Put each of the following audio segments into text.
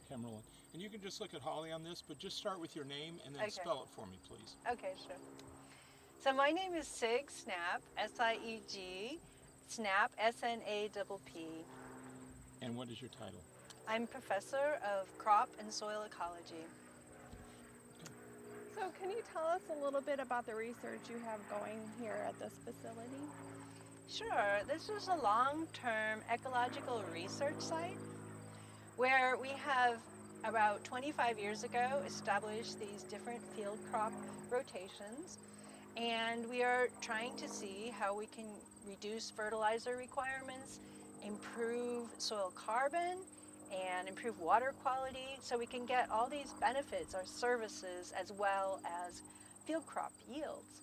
Camera one. And you can just look at Holly on this, but just start with your name and then Okay. spell it for me, please. Okay, sure. So my name is Siegg Snap, S-I-E-G, Snap, S-N-A-P-P. And what is your title? I'm professor of crop and soil ecology. So can you tell us a little bit about the research you have going here at this facility? Sure, this is a long-term ecological research site where we have about 25 years ago established these different field crop rotations, and we are trying to see how we can reduce fertilizer requirements, improve soil carbon, and improve water quality so we can get all these benefits or services as well as field crop yields.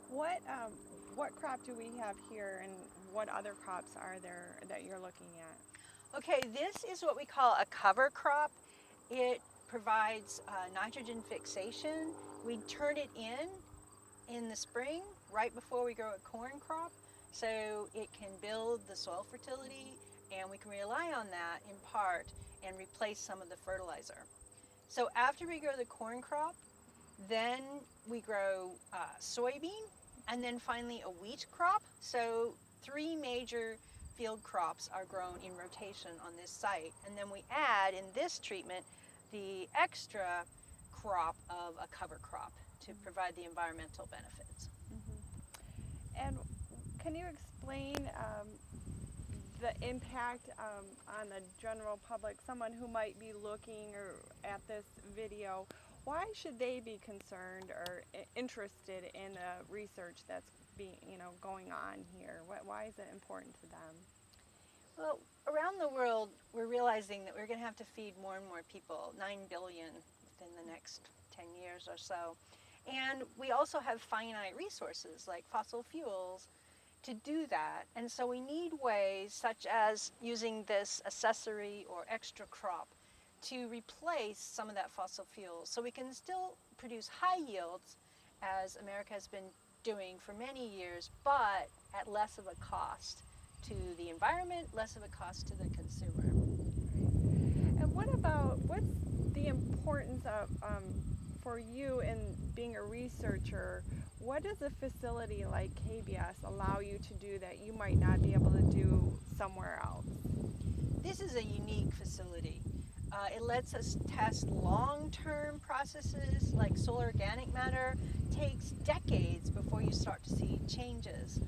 What crop do we have here, and what other crops are there that you're looking at? Okay, this is what we call a cover crop. It provides nitrogen fixation. We turn it in the spring, right before we grow a corn crop, so it can build the soil fertility, and we can rely on that in part and replace some of the fertilizer. So after we grow the corn crop, then we grow soybean, and then finally a wheat crop. So 3 major field crops are grown in rotation on this site. And then we add in this treatment the extra crop of a cover crop to provide the environmental benefits. And can you explain the impact on the general public, someone who might be looking at this video? Why should they be concerned or interested in the research that's going on here? Why is it important to them? Well, around the world, we're realizing that we're going to have to feed more and more people, 9 billion within the next 10 years or so. And we also have finite resources like fossil fuels to do that. And so we need ways such as using this accessory or extra crop to replace some of that fossil fuel so we can still produce high yields as America has been doing for many years, but at less of a cost to the environment, less of a cost to the consumer. And what's the importance of, for you in being a researcher, what does a facility like KBS allow you to do that you might not be able to do somewhere else? This is a unique facility. It lets us test long-term processes like soil organic matter. It takes decades before you start to see changes.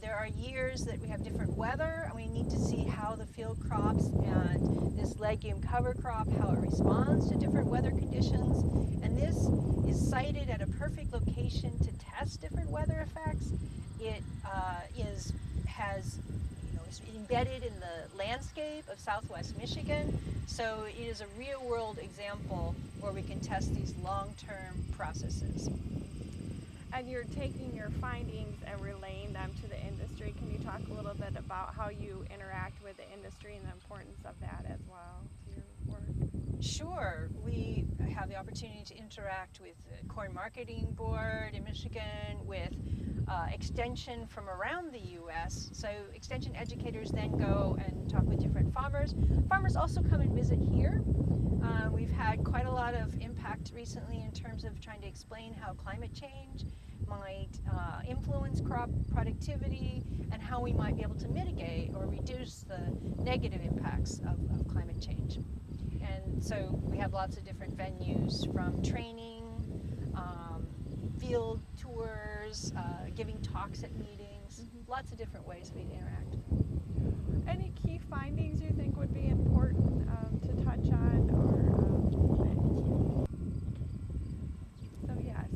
There are years that we have different weather, and we need to see how the field crops and this legume cover crop, how it responds to different weather conditions. And this is sited at a perfect location to test different weather effects. It is embedded in the landscape of Southwest Michigan, so it is a real-world example where we can test these long-term processes. And you're taking your findings and relaying them to the industry. Can you talk a little bit about how you interact with the industry and the importance of that as well to your work? Sure. We have the opportunity to interact with the Corn Marketing Board in Michigan, with extension from around the U.S. So extension educators then go and talk with different farmers. Farmers also come and visit here. We've had quite a lot of impact recently in terms of trying to explain how climate change might influence crop productivity and how we might be able to mitigate or reduce the negative impacts of climate change. And so we have lots of different venues, from training, field tours, giving talks at meetings, lots of different ways we interact. Any key findings you think would be important to touch on,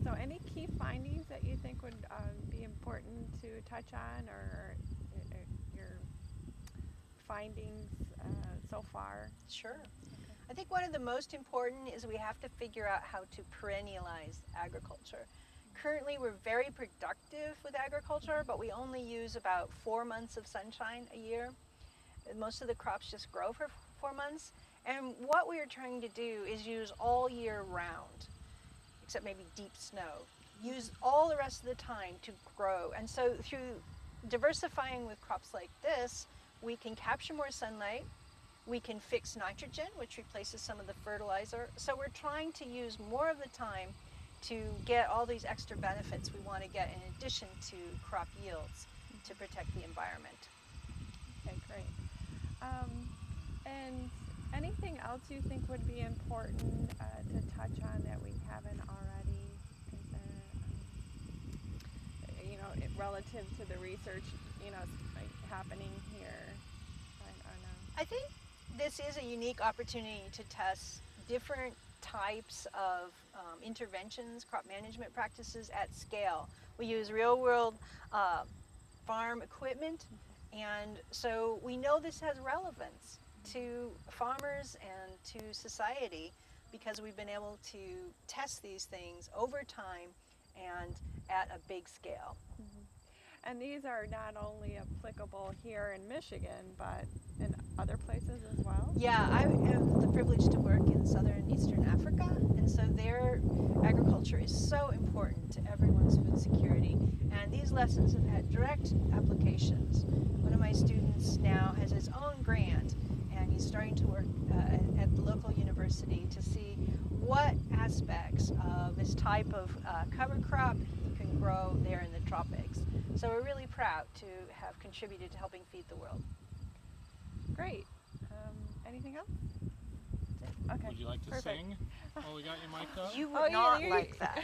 so any key findings that you think would be important to touch on, or your findings so far? Sure. Okay. I think one of the most important is we have to figure out how to perennialize agriculture. Currently, we're very productive with agriculture, but we only use about 4 months of sunshine a year. Most of the crops just grow for 4 months. And what we are trying to do is use all year round, except maybe deep snow. Use all the rest of the time to grow. And so through diversifying with crops like this, we can capture more sunlight, We can fix nitrogen, which replaces some of the fertilizer. So we're trying to use more of the time to get all these extra benefits we want to get in addition to crop yields to protect the environment. Okay, great. And anything else you think would be important to touch on that we haven't already? Is there, relative to the research, happening here? I don't know. I think this is a unique opportunity to test different types of interventions, crop management practices at scale. We use real-world farm equipment, and so we know this has relevance to farmers and to society because we've been able to test these things over time and at a big scale. And these are not only applicable here in Michigan, but in other places as well? Yeah, I have the privilege to work in southern and eastern Africa, and so their agriculture is so important to everyone's food security. And these lessons have had direct applications. One of my students now has his own grant, and he's starting to work at the local university to see what aspects of this type of cover crop you can grow there in the tropics. So we're really proud to have contributed to helping feed the world. Great. Anything else? Okay. Would you like to Perfect. sing while we got you mic'd up? You would not you- like that.